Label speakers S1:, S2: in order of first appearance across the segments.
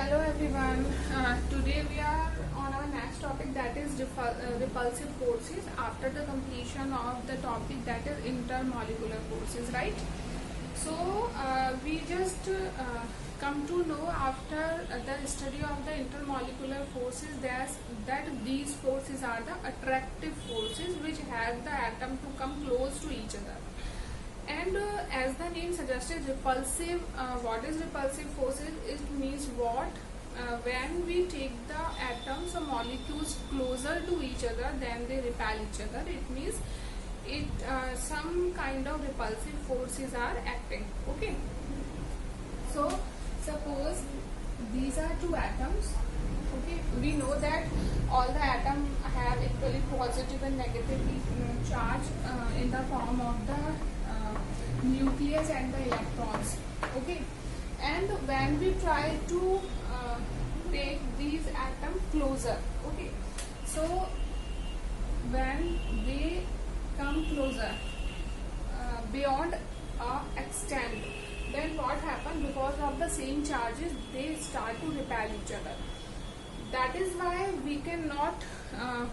S1: Hello everyone. Today we are on our next topic, that is repulsive forces, after the completion of the topic that is intermolecular forces, right? So we just come to know after the study of the intermolecular forces that these forces are the attractive forces which help the atom to come close to each other. And as the name suggested, repulsive, what is repulsive forces? It means when we take the atoms or molecules closer to each other, then they repel each other. It means some kind of repulsive forces are acting. Okay. So suppose these are two atoms. Okay, we know that all the atoms have equally positive and negative charge in the form of the nucleus and the electrons. Okay, and when we try to take these atoms closer, okay, so when they come closer beyond extent, then what happens? Because of the same charges, they start to repel each other. That is why we cannot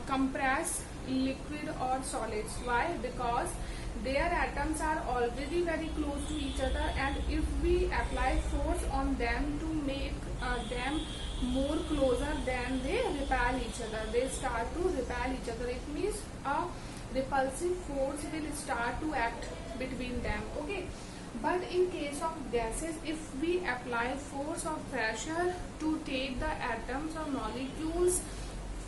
S1: compress liquid or solids. Why? Because their atoms are already very close to each other, and if we apply force on them to make them more closer, then they repel each other. They start to repel each other. It means a repulsive force will start to act between them. Okay. But in case of gases, if we apply force or pressure to take the atoms or molecules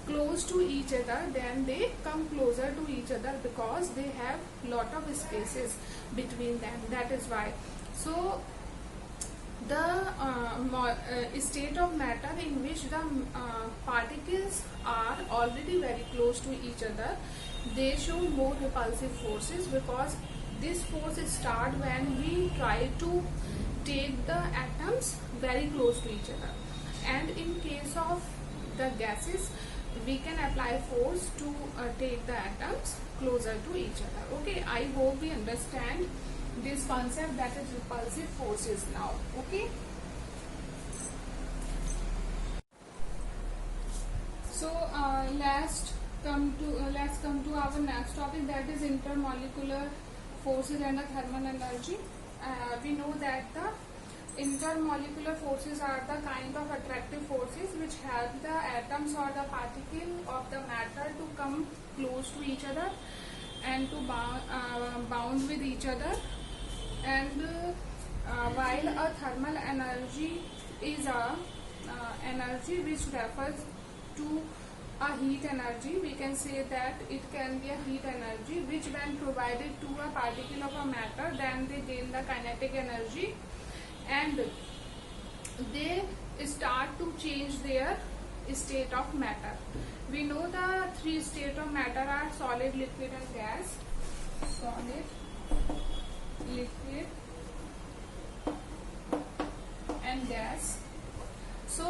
S1: close to each other, then they come closer to each other because they have lot of spaces between them. That is why. So the state of matter in which the particles are already very close to each other, they show more repulsive forces, because this force start when we try to take the atoms very close to each other. And in case of the gases, we can apply force to take the atoms closer to each other. Okay, I hope we understand this concept, that is repulsive forces now. Okay. So let's come to our next topic, that is intermolecular forces and the thermal energy. We know that the intermolecular forces are the kind of attractive forces which help the atoms or the particle of the matter to come close to each other and to bound with each other. And while a thermal energy is a energy which refers to a heat energy, we can say that it can be a heat energy which, when provided to a particle of a matter, then they gain the kinetic energy and they start to change their state of matter. We know the three states of matter are solid, liquid and gas. Solid, liquid and gas. So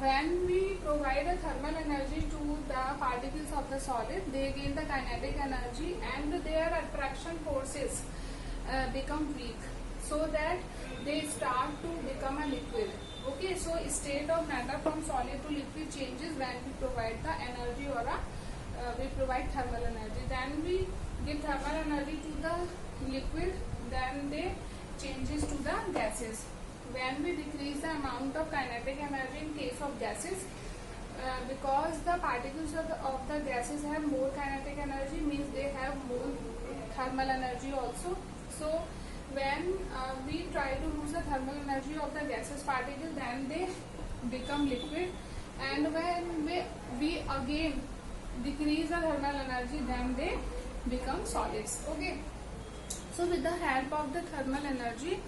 S1: when we provide a thermal energy to the particles of the solid, they gain the kinetic energy and their attraction forces become weak, so that they start to become a liquid. Okay, so state of matter from solid to liquid changes when we provide the energy, or we provide thermal energy. Then we give thermal energy to the liquid, then they changes to the gases. When we decrease the amount of kinetic energy in case of gases, because the particles of the gases have more kinetic energy, means they have more thermal energy also. So when we try to lose the thermal energy of the gaseous particle, then they become liquid, and when we again decrease the thermal energy, then they become solids. Okay, so with the help of the thermal energy,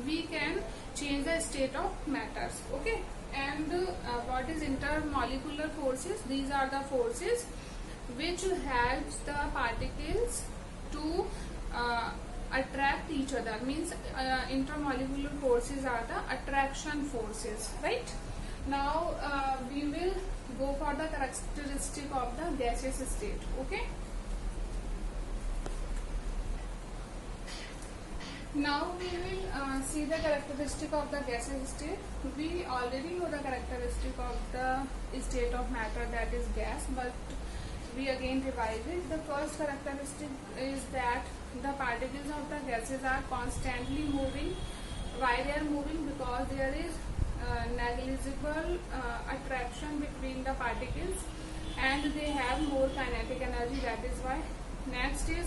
S1: we can change the state of matters. Okay, and what is intermolecular forces? These are the forces which helps the particles to attract each other. Means intermolecular forces are the attraction forces, right? Now we will go for the characteristic of the gaseous state. Okay. Now we will see the characteristic of the gaseous state. We already know the characteristic of the state of matter, that is gas, but we again revise it. The first characteristic is that the particles of the gases are constantly moving. Why they are moving? Because there is negligible attraction between the particles and they have more kinetic energy, that is why. Next is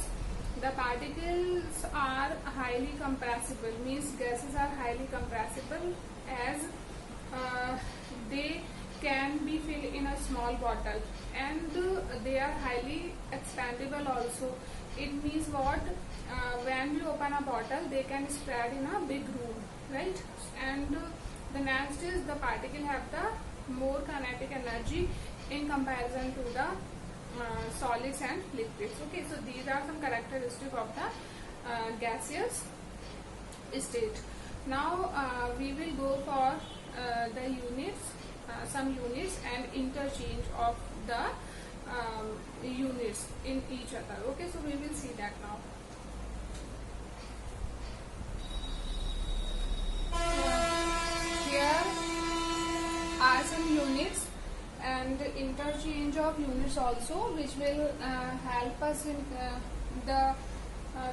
S1: the particles are highly compressible, means gases are highly compressible as they can be filled in a small bottle, and they are highly expandable also. It means what? When we open a bottle, they can spread in a big room, right? And the next is the particle have the more kinetic energy in comparison to the solids and liquids. Okay, so these are some characteristics of the gaseous state. Now we will go for the units, some units and interchange of the units in each other. Okay, so we will see that now. Here are some units and interchange of units also, which will help us in the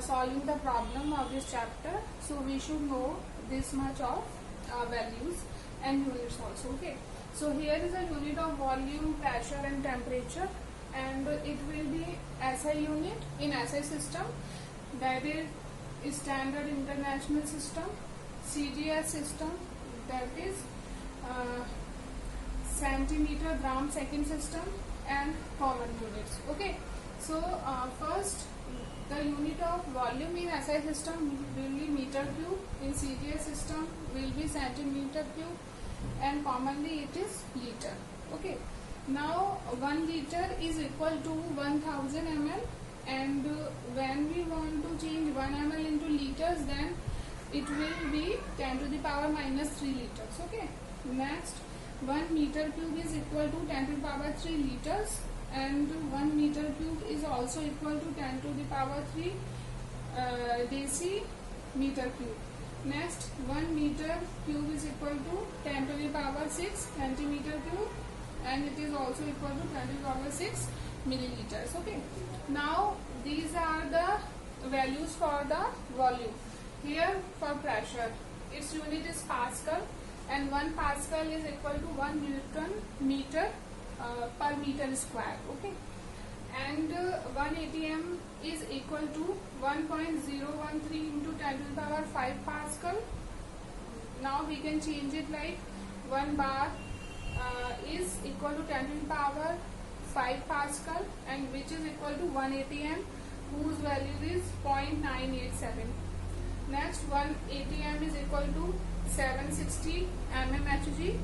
S1: solving the problem of this chapter. So we should know this much of values and units also. Okay, so here is a unit of volume, pressure and temperature, and it will be SI unit in SI system, that is standard international system, CGS system, that is centimeter gram second system, and common units. Okay, so first the unit of volume in SI system will be meter cube, in CGS system will be centimeter cube, and commonly it is liter. Okay, now 1 liter is equal to 1000 ml, and when we want to change 1 ml into liters, then it will be 10 to the power minus 3 liters. Okay, next 1 meter cube is equal to 10 to the power 3 liters, and 1 meter cube is also equal to 10 to the power 3 decimeter cube. Next 1 meter cube is equal to 10 to the power 6 centimeter cube, and it is also equal to 10 to the power 6 milliliters. Okay, now these are the values for the volume. Here for pressure, its unit is Pascal, and 1 Pascal is equal to 1 Newton meter per meter square. Okay, and 1 atm is equal to 1.013 into 10 to the power 5 Pascal. Now we can change it like 1 bar is equal to 10 to the power 5 Pascal, and which is equal to 1 atm, whose value is 0.987. Next 1 atm is equal to 760 mmHg,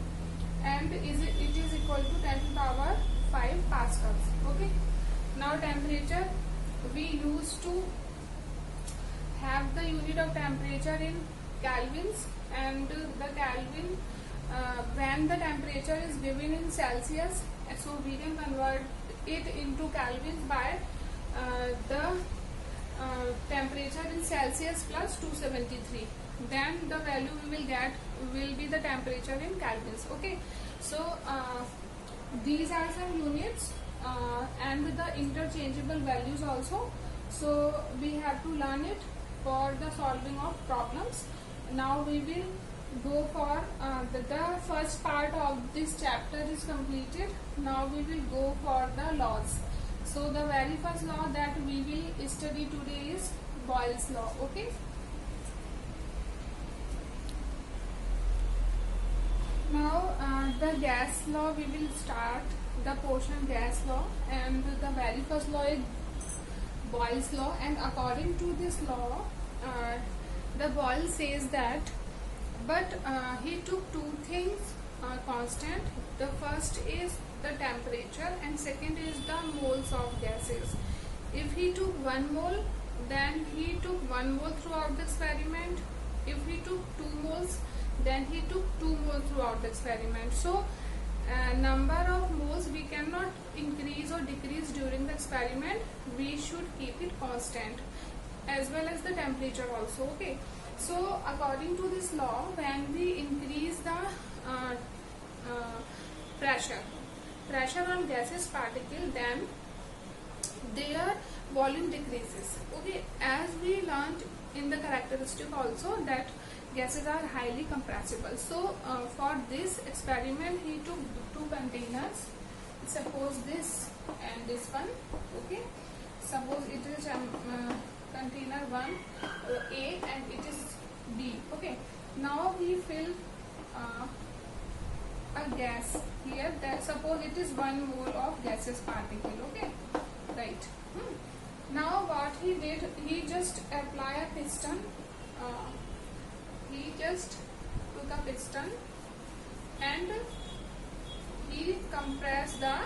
S1: and it is equal to 10 to the power 5 pascals. Okay, now temperature, we used to have the unit of temperature in Kelvins, and the Kelvin when the temperature is given in Celsius, so we can convert it into Kelvins by the temperature in Celsius plus 273. Then the value we will get will be the temperature in Kelvins. Okay, so these are some units and the interchangeable values also. So we have to learn it for the solving of problems. Now we will go for the first part of this chapter is completed. Now we will go for the laws. So the very first law that we will study today is Boyle's law. Okay. Now the gas law, we will start the portion gas law, and the very first law is Boyle's law, and according to this law the Boyle says that, but he took two things constant. The first is the temperature, and second is the moles of gases. If he took 1 mole, then he took 1 mole throughout the experiment. If he took 2 moles, then he took 2 moles throughout the experiment. So number of moles we cannot increase or decrease during the experiment. We should keep it constant, as well as the temperature also. Okay, So according to this law, when we increase the uh, uh, pressure on gaseous particle, then their volume decreases. Okay, as we learned in the characteristic also that gases are highly compressible. So for this experiment he took two containers, suppose this and this one. Okay, suppose it is container 1 A and it is B. Okay, now we fill a gas here, that suppose it is 1 mole of gaseous particle. Okay, right. Now what he did, he just apply a piston. He just took a piston and he compressed the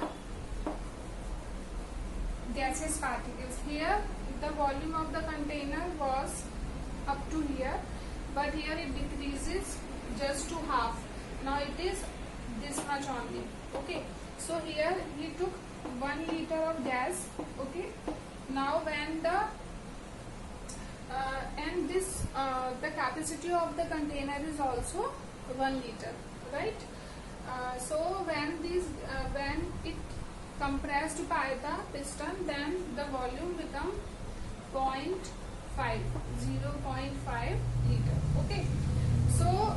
S1: gaseous particles. Here the volume of the container was up to here, but here it decreases just to half. Now it is this much only. Okay, so here he took 1 liter of gas. Okay, now when the and this the capacity of the container is also 1 liter, right? So when it compressed by the piston, then the volume become 0.5 liter. Okay, so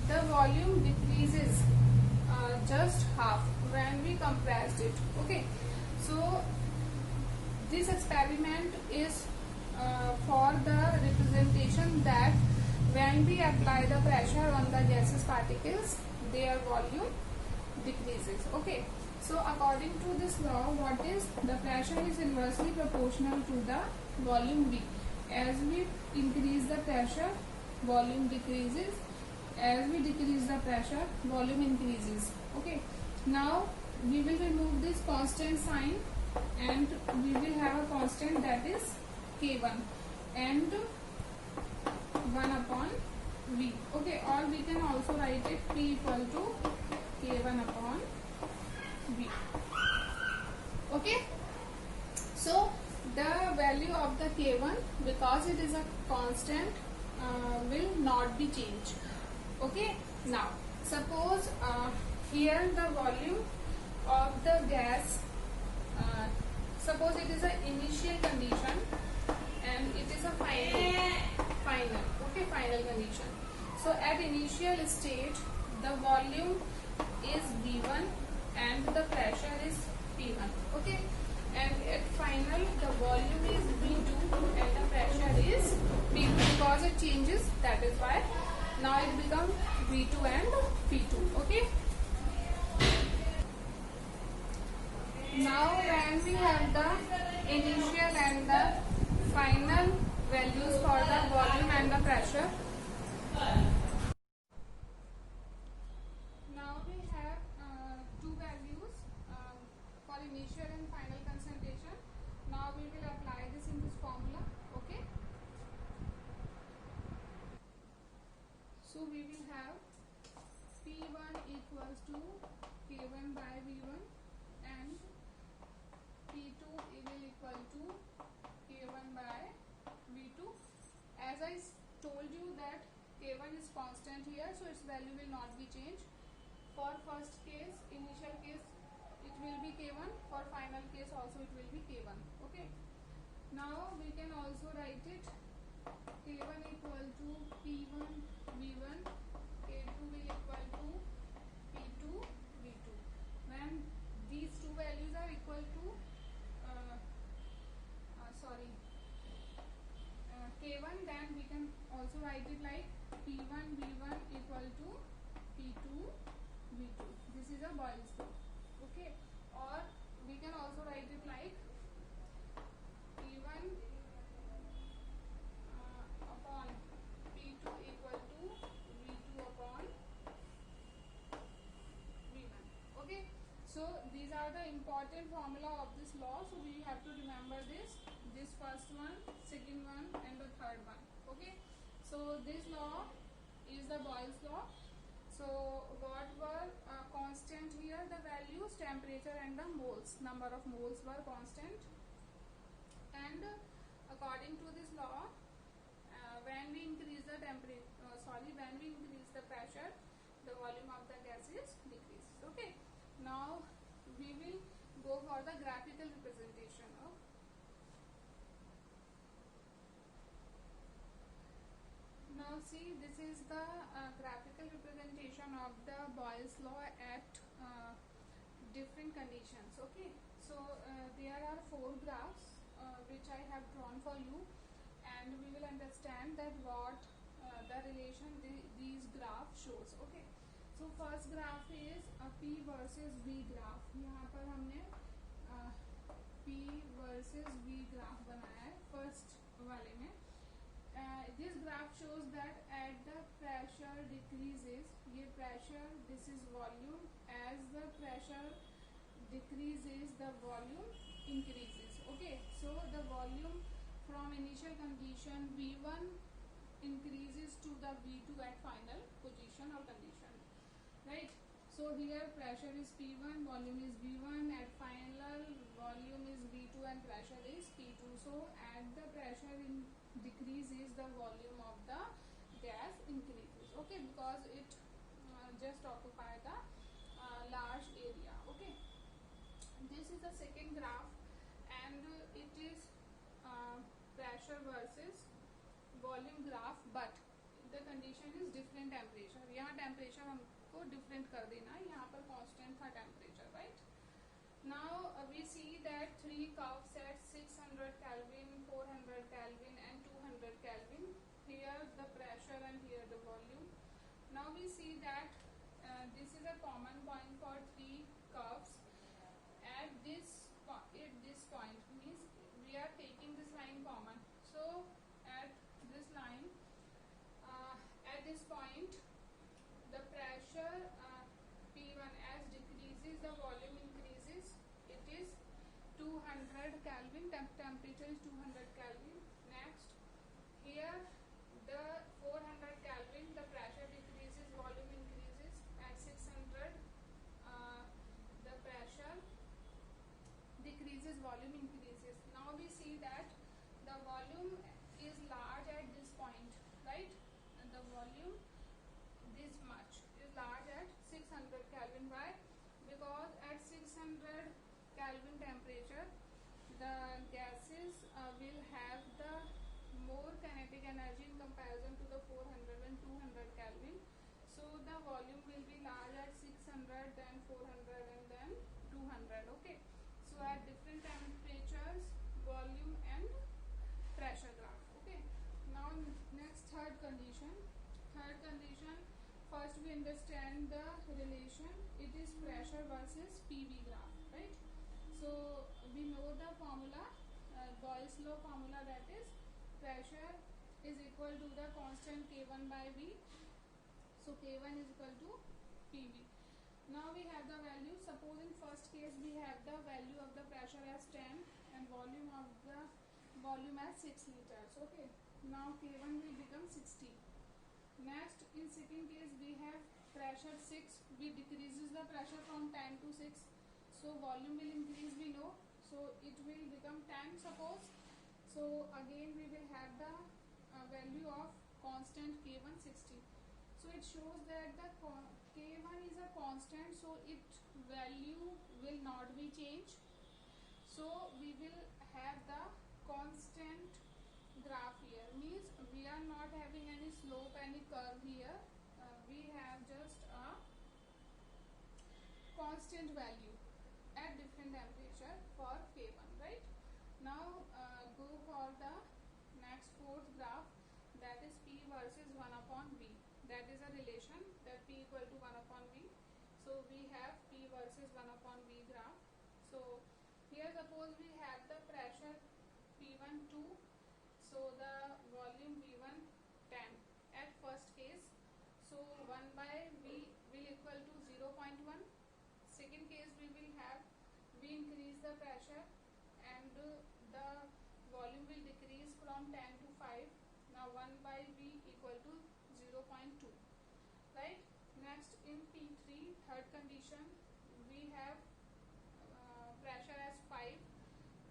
S1: the volume decreases just half when we compressed it. Okay, so this experiment is for the representation that when we apply the pressure on the gaseous particles, their volume decreases. Okay, so according to this law, what is the pressure is inversely proportional to the volume V. As we increase the pressure, volume decreases. As we decrease the pressure, volume increases. Okay, now we will remove this constant sign and we will have a constant that is K1 and 1 upon V. Okay, or we can also write it P equal to K1 upon V. Okay, so the value of the K1, because it is a constant, will not be changed. Okay, now suppose here the volume of the gas, suppose it is an initial condition and it is a final condition. So at initial state the volume is V1 and the pressure is P1. Okay, and at final the volume is V2 and the pressure is P2, because it changes, that is why now it becomes V2 and P2. Okay, now when we have the initial and the final values for the volume and the pressure, now we have two values for initial and final concentration. Now we will apply this in this formula. Okay, so we will have P1 equals to K1 by V1 and P2 will equal to K1 by V2. As I told you that K1 is constant here, so its value will not be changed. For first case, initial case, it will be K1. For final case also it will be K1. Okay, now we can also write it K1 equal to P1 V1, K2 will equal to P2 V2. When these two values are equal to K1, then we can also write it like P1 V1 equal to P2 V2. This is a Boyle's law. Okay, or we can also write it like P1 upon P2 equal to V2 upon V1. Okay, so these are the important formula of this law, so we have to remember this first one, second one and the third one. Okay, so this law is the Boyle's law. So what were constant here, the values, temperature and the moles, number of moles were constant. And according to this law, when we increase the temperature, the pressure, the volume of the gas is decreases. Okay, now we will go for the graphical representation of. Now see, this is the graphical representation of the Boyle's law at different conditions. Okay, so there are 4 graphs which I have drawn for you, and we will understand that what the relation these graph shows. Okay, so first graph is a P versus V graph. यहाँ पर हमने P versus V graph बनाया है first वाले में. This graph shows that at the pressure decreases, ये pressure, this is volume, as the pressure decreases the volume increases. Okay, so the volume from initial condition V1 increases to the V2 at final position or condition, right? So here pressure is P1, volume is V1, at final volume is V2 and pressure is P2. So at the pressure decreases, the volume of the gas increases. Okay, because it just occupy the large area. Okay, this is the second graph, and it is pressure versus volume graph, but the condition is different temperature. यहाँ temperature हमको different कर देना है, यहाँ पर constant था temperature, right? Now we see that 3 curves at 600 Kelvin, 400 Kelvin and 200 Kelvin. Here the pressure and here the volume. Now we see that this is a common point for 3 curves. At this point means we are taking this line common. So at this line, at this point, the pressure P1 as decreases, the volume increases. It is 200 Kelvin, temperature is 200 Kelvin. Next, here the 400 Kelvin, the pressure decreases, volume increases. At 600, the pressure decreases, volume increases. Now we see that the volume is large at this point, right? And the volume this much is large at 600 Kelvin. Why? Because at 600 Kelvin temperature, the gases will have the more kinetic energy in comparison to the 400 and 200 Kelvin. So the volume will be large at 600, then 400 and then 200. Okay. So at different temperatures, volume and pressure graph. Okay. Now next third condition. Third condition, first we understand the relation. It is pressure versus PV graph, right? So we know the formula, Boyle's law formula, that is pressure is equal to the constant K1 by V. So K1 is equal to PV. Now we have the value. Suppose in first case we have the value of the pressure as 10 and volume of the volume as 6 liters. Okay. Now K1 will become 60. Next, in second case we have pressure 6. We decreases the pressure from 10 to 6. So volume will increase, we know. So it will become 10 suppose. So again we will have the value of constant K1 60. So it shows that the K1 is a constant, so its value will not be changed. So we will have the constant graph here, means we are not having any slope, any curve here. We have just a constant value at different temperature for K1, right? Now go for the next fourth graph, that is P versus 1 upon V. That is a relation, that P equal to 1 upon V. So we have P versus 1 upon V graph. So here suppose we have the pressure P1 2, so the volume V1 10 at first case. So 1 by V will equal to 0.1. Second case we will have we increase the pressure and the volume will decrease from 10 to 5. Now 1 by V equal to 0.2, right? Next in P3, third condition, we have pressure as 5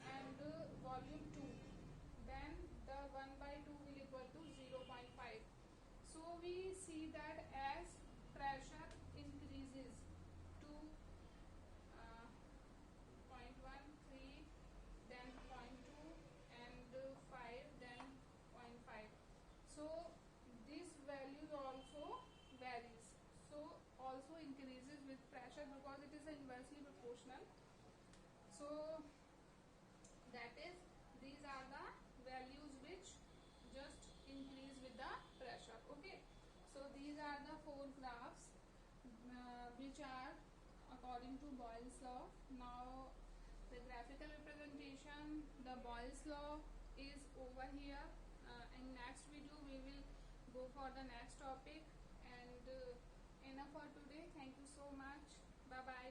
S1: and volume 2. Then the 1 by 2 will equal to 0.5. So So we see that as pressure increases to 0.13, then 0.2, and 5, then 0.5. So this values also varies. So also increases with pressure because it is inversely proportional. So that is, these are the values which just increase with the pressure. Okay, so these are the four graphs which are according to Boyle's law. Now the graphical representation, the Boyle's law is over here. In next video we will go for the next topic, and enough for today. Thank you so much. Bye bye.